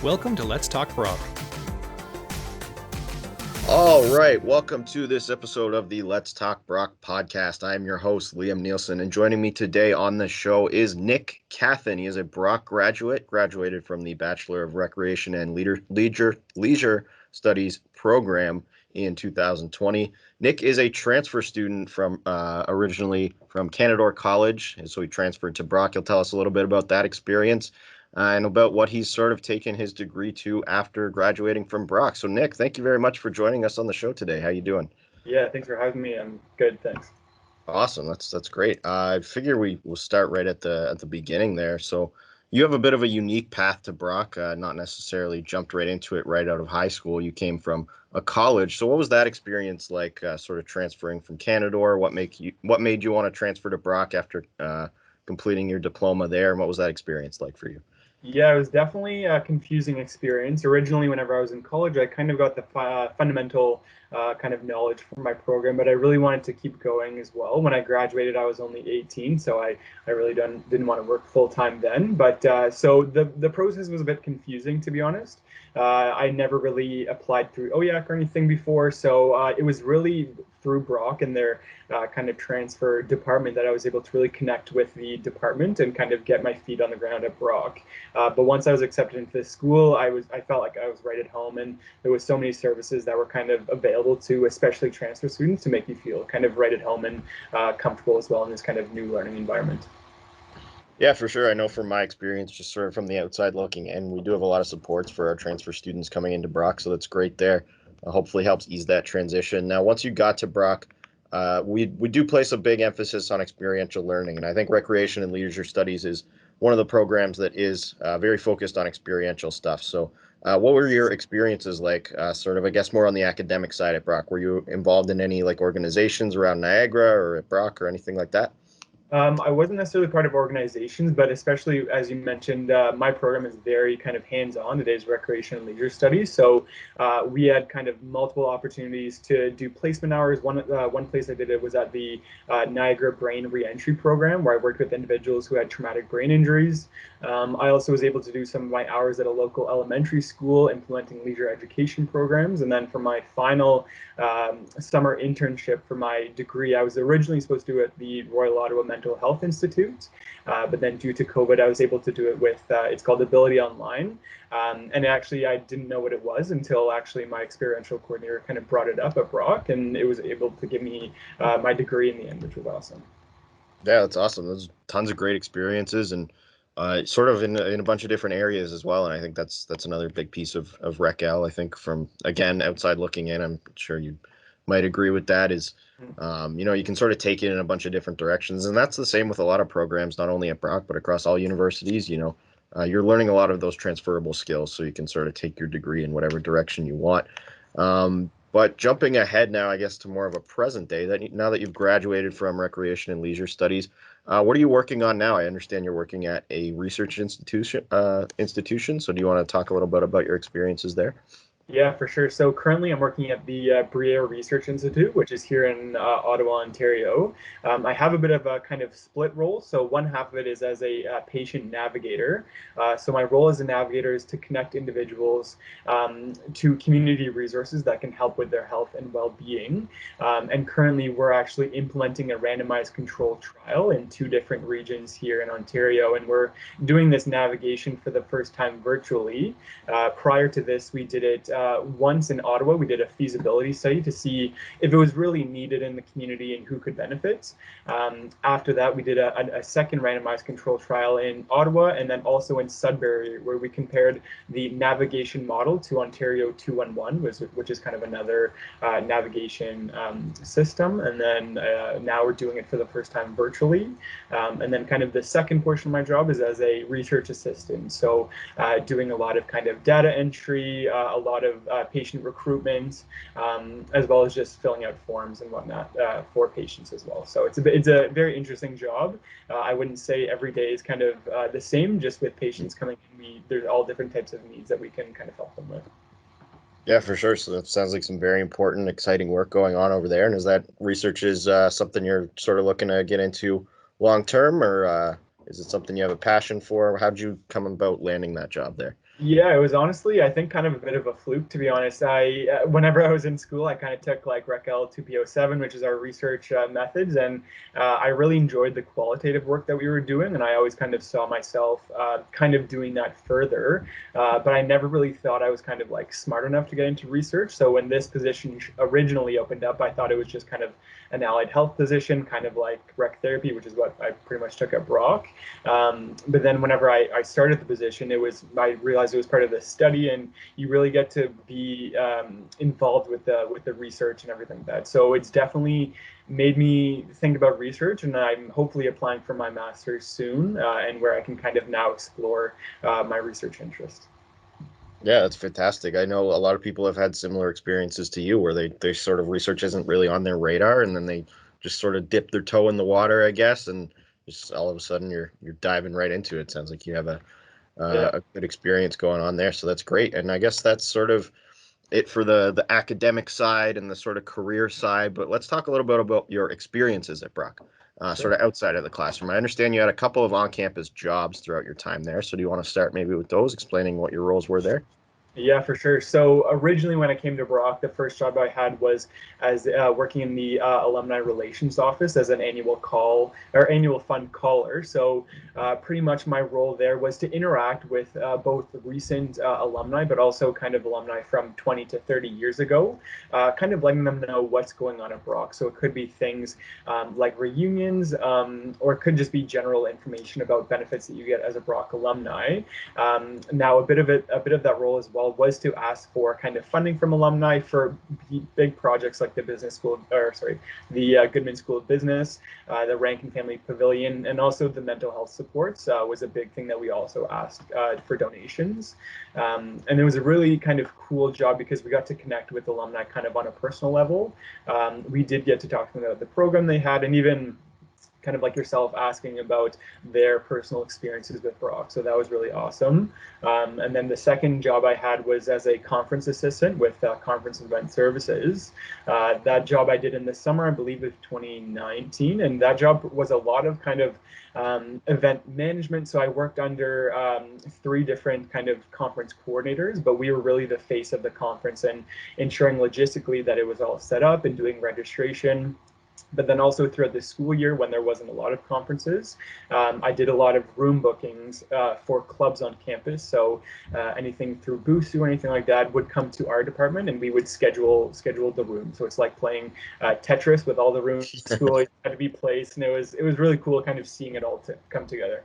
Welcome to Let's Talk Brock. All right, welcome to this episode of the Let's Talk Brock podcast. I am your host, Liam Nielsen, and joining me today on the show is Nick Kathen. He is a Brock graduate, graduated from the Bachelor of Recreation and Leisure Studies program in 2020. Nick is a transfer student from originally from Canadore College, and so he transferred to Brock. He'll tell us a little bit about that experience. And about what he's sort of taken his degree to after graduating from Brock. So, Nick, thank you very much for joining us on the show today. How you doing? Yeah, thanks for having me. I'm good, thanks. Awesome, that's great. I figure we'll start right at the beginning there. So, you have a bit of a unique path to Brock. Not necessarily jumped right into it right out of high school. You came from a college. So, what was that experience like? Sort of transferring from Canadore. What made you want to transfer to Brock after completing your diploma there? And what was that experience like for you? Yeah, it was definitely a confusing experience. Originally, whenever I was in college, I kind of got the fundamental kind of knowledge from my program, but I really wanted to keep going as well. When I graduated, I was only 18, so I really didn't want to work full time then. But so the process was a bit confusing, to be honest. I never really applied through OYAC or anything before, so it was really through Brock and their kind of transfer department that I was able to really connect with the department and kind of get my feet on the ground at Brock. But once I was accepted into this school, I felt like I was right at home, and there was so many services that were kind of available to especially transfer students to make you feel kind of right at home and comfortable as well in this kind of new learning environment. Yeah, for sure. I know from my experience, just sort of from the outside looking in, we do have a lot of supports for our transfer students coming into Brock, so that's great there. Hopefully helps ease that transition. Now, once you got to Brock, we do place a big emphasis on experiential learning, and I think Recreation and Leisure Studies is one of the programs that is very focused on experiential stuff. So what were your experiences like, sort of, I guess, more on the academic side at Brock? Were you involved in any like organizations around Niagara or at Brock or anything like that? I wasn't necessarily part of organizations, but especially as you mentioned, my program is very kind of hands-on. It is recreation and leisure studies, so we had kind of multiple opportunities to do placement hours. One place I did it was at the Niagara Brain Reentry Program, where I worked with individuals who had traumatic brain injuries. I also was able to do some of my hours at a local elementary school implementing leisure education programs, and then for my final summer internship for my degree, I was originally supposed to do it at the Royal Ottawa Mental Health Institute, but then due to COVID, I was able to do it with, it's called Ability Online. And actually, I didn't know what it was until actually my experiential coordinator kind of brought it up at Brock, and it was able to give me my degree in the end, which was awesome. Yeah, that's awesome. Those tons of great experiences and sort of in a bunch of different areas as well. And I think that's another big piece of RecL. I think from, again, outside looking in, I'm sure you might agree with that is, you can sort of take it in a bunch of different directions. And that's the same with a lot of programs, not only at Brock, but across all universities. You're learning a lot of those transferable skills, so you can sort of take your degree in whatever direction you want. But jumping ahead now, I guess, to more of a present day, now that you've graduated from Recreation and Leisure Studies, what are you working on now? I understand you're working at a research institution. So do you want to talk a little bit about your experiences there? Yeah, for sure. So currently I'm working at the Bruyere Research Institute, which is here in Ottawa, Ontario. I have a bit of a kind of split role. So one half of it is as a patient navigator. So my role as a navigator is to connect individuals to community resources that can help with their health and well-being. And currently we're actually implementing a randomized control trial in 2 different regions here in Ontario. And we're doing this navigation for the first time virtually. Prior to this, we did it once in Ottawa. We did a feasibility study to see if it was really needed in the community and who could benefit. After that, we did a second randomized control trial in Ottawa and then also in Sudbury, where we compared the navigation model to Ontario 211, which is kind of another navigation system. And then now we're doing it for the first time virtually. And then kind of the second portion of my job is as a research assistant. So doing a lot of kind of data entry, a lot of patient recruitment, as well as just filling out forms and whatnot for patients as well. So it's a very interesting job. I wouldn't say every day is kind of the same, just with patients coming in. There's all different types of needs that we can kind of help them with. Yeah, for sure. So that sounds like some very important, exciting work going on over there. And is that research is something you're sort of looking to get into long term, or is it something you have a passion for? How'd you come about landing that job there? Yeah, it was honestly, I think, kind of a bit of a fluke, to be honest. Whenever I was in school, I kind of took like RecL 2P07, which is our research methods, and I really enjoyed the qualitative work that we were doing, and I always kind of saw myself kind of doing that further. But I never really thought I was kind of like smart enough to get into research. So when this position originally opened up, I thought it was just kind of an allied health position, kind of like rec therapy, which is what I pretty much took at Brock. But then whenever I started the position, I realized it was part of the study, and you really get to be involved with the research and everything like that. So it's definitely made me think about research, and I'm hopefully applying for my master's soon, and where I can kind of now explore my research interest. Yeah, that's fantastic. I know a lot of people have had similar experiences to you where they sort of research isn't really on their radar and then they just sort of dip their toe in the water, I guess, and just all of a sudden you're diving right into it. Sounds like you have Yeah. a good experience going on there, so that's great. And I guess that's sort of it for the academic side and the sort of career side, but let's talk a little bit about your experiences at Brock, sort Sure. of outside of the classroom. I understand you had a couple of on-campus jobs throughout your time there, so do you want to start maybe with those, explaining what your roles were there? Yeah, for sure. So originally, when I came to Brock, the first job I had was as working in the alumni relations office as an annual call or annual fund caller. So pretty much my role there was to interact with both recent alumni, but also kind of alumni from 20 to 30 years ago, kind of letting them know what's going on at Brock. So it could be things like reunions, or it could just be general information about benefits that you get as a Brock alumni. Now, a bit of that role as well was to ask for kind of funding from alumni for big projects like the business school, or sorry, the Goodman School of Business, the Rankin Family Pavilion, and also the mental health supports was a big thing that we also asked for donations. And it was a really kind of cool job because we got to connect with alumni kind of on a personal level. We did get to talk to them about the program they had, and even kind of like yourself asking about their personal experiences with Brock. So that was really awesome. And then the second job I had was as a conference assistant with Conference Event Services. That job I did in the summer, I believe, of 2019. And that job was a lot of kind of event management. So I worked under three different kind of conference coordinators, but we were really the face of the conference and ensuring logistically that it was all set up and doing registration, but then also throughout the school year when there wasn't a lot of conferences, I did a lot of room bookings for clubs on campus. So anything through booths or anything like that would come to our department, and we would schedule the room. So it's like playing Tetris with all the rooms in school had to be placed, and it was really cool kind of seeing it all come together.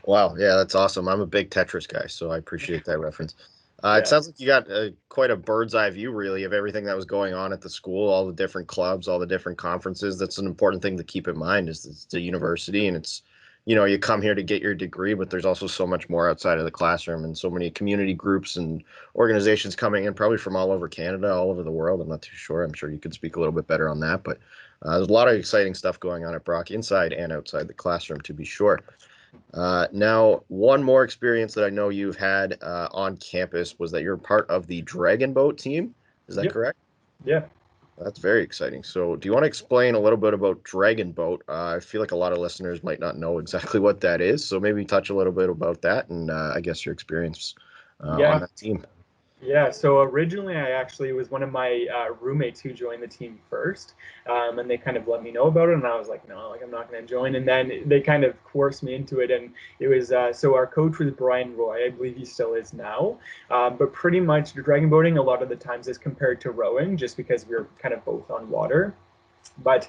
Wow, yeah, that's awesome. I'm a big Tetris guy, so I appreciate that reference. It Yeah. sounds like you got quite a bird's eye view, really, of everything that was going on at the school, all the different clubs, all the different conferences. That's an important thing to keep in mind is it's a university and it's, you come here to get your degree, but there's also so much more outside of the classroom and so many community groups and organizations coming in, probably from all over Canada, all over the world. I'm not too sure. I'm sure you could speak a little bit better on that, but there's a lot of exciting stuff going on at Brock, inside and outside the classroom, to be sure. Now, one more experience that I know you've had on campus was that you're part of the Dragon Boat team. Is that Yep. correct? Yeah. That's very exciting. So, do you want to explain a little bit about Dragon Boat? I feel like a lot of listeners might not know exactly what that is. So, maybe touch a little bit about that and I guess your experience on Yeah. that team. Yeah, so originally I actually was one of my roommates who joined the team first, and they kind of let me know about it, and I was like, no, like I'm not going to join. And then they kind of coerced me into it, and it was so our coach was Brian Roy, I believe he still is now, but pretty much dragon boating a lot of the times is compared to rowing, just because we're kind of both on water. But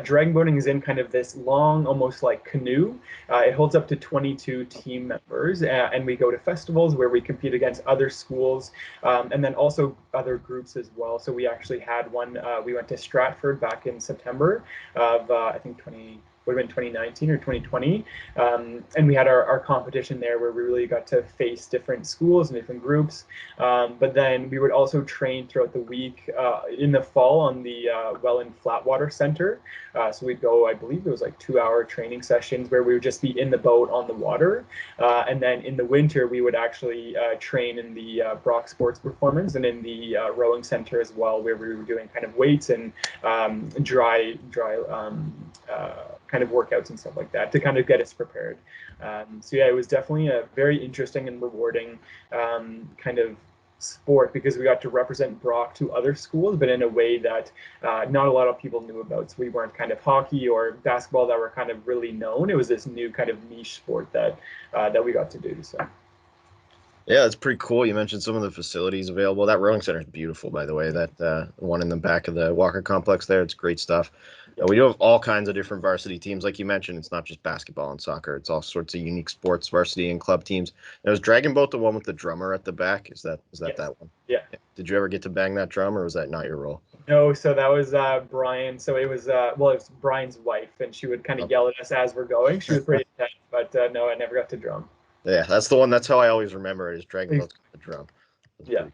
dragon boating is in kind of this long, almost like canoe. It holds up to 22 team members, and we go to festivals where we compete against other schools, and then also other groups as well. So we actually had one. We went to Stratford back in September of I think 20 would have been 2019 or 2020. And we had our competition there where we really got to face different schools and different groups. But then we would also train throughout the week in the fall on the Welland Flatwater Center. So we'd go, I believe it was like 2 hour training sessions where we would just be in the boat on the water. And then in the winter, we would actually train in the Brock Sports Performance and in the rowing center as well, where we were doing kind of weights and dry kind of workouts and stuff like that to kind of get us prepared. So yeah, it was definitely a very interesting and rewarding kind of sport because we got to represent Brock to other schools, but in a way that not a lot of people knew about. So we weren't kind of hockey or basketball that were kind of really known. It was this new kind of niche sport that we got to do. So. Yeah, it's pretty cool. You mentioned some of the facilities available. That rowing center is beautiful, by the way. That one in the back of the Walker complex there, it's great stuff. We do have all kinds of different varsity teams. Like you mentioned, it's not just basketball and soccer. It's all sorts of unique sports, varsity and club teams. There was Dragon Boat, the one with the drummer at the back. Is that Yes. that one? Yeah. Did you ever get to bang that drum, or was that not your role? No, so that was Brian. So it was it was Brian's wife, and she would kind of yell at us as we're going. She was pretty intense, but no, I never got to drum. Yeah, that's the one. That's how I always remember it, is Dragon Boat's got the drum. That's Yeah.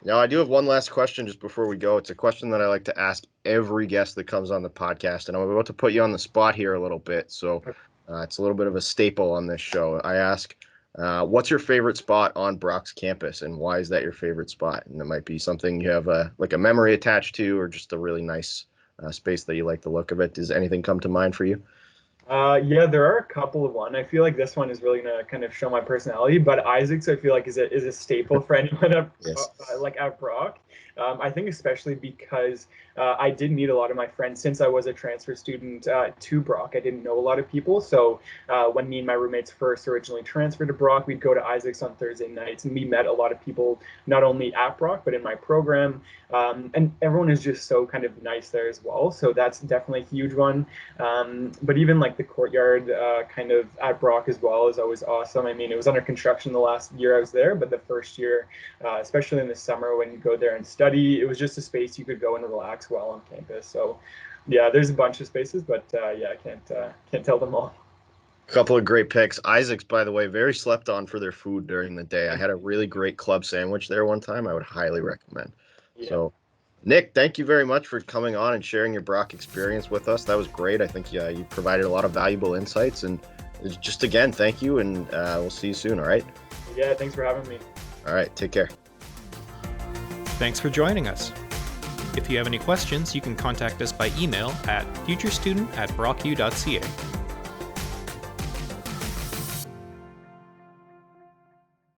Now, I do have one last question just before we go. It's a question that I like to ask every guest that comes on the podcast, and I'm about to put you on the spot here a little bit. So it's a little bit of a staple on this show. I ask, what's your favorite spot on Brock's campus, and why is that your favorite spot? And it might be something you have like a memory attached to, or just a really nice space that you like the look of it. Does anything come to mind for you? Yeah, there are a couple of one. I feel like this one is really gonna kind of show my personality, but Isaac's I feel like is a staple for anyone at, Yes. like at Brock. I think especially because I did meet a lot of my friends since I was a transfer student to Brock. I didn't know a lot of people, so when me and my roommates first originally transferred to Brock, we'd go to Isaac's on Thursday nights, and we met a lot of people not only at Brock but in my program. And everyone is just so kind of nice there as well. So that's definitely a huge one. But even like the courtyard kind of at Brock as well is always awesome. I mean, it was under construction the last year I was there, but the first year, especially in the summer when you go there and study, it was just a space you could go and relax while on campus. So yeah, there's a bunch of spaces, but yeah, I can't tell them all. Couple of great picks. Isaac's, by the way, very slept on for their food during the day. I had a really great club sandwich there one time. I would highly recommend. Yeah. So, Nick, thank you very much for coming on and sharing your Brock experience with us. That was great. I think you provided a lot of valuable insights. And just again, thank you, and we'll see you soon. All right. Yeah, thanks for having me. All right. Take care. Thanks for joining us. If you have any questions, you can contact us by email at futurestudent@brocku.ca.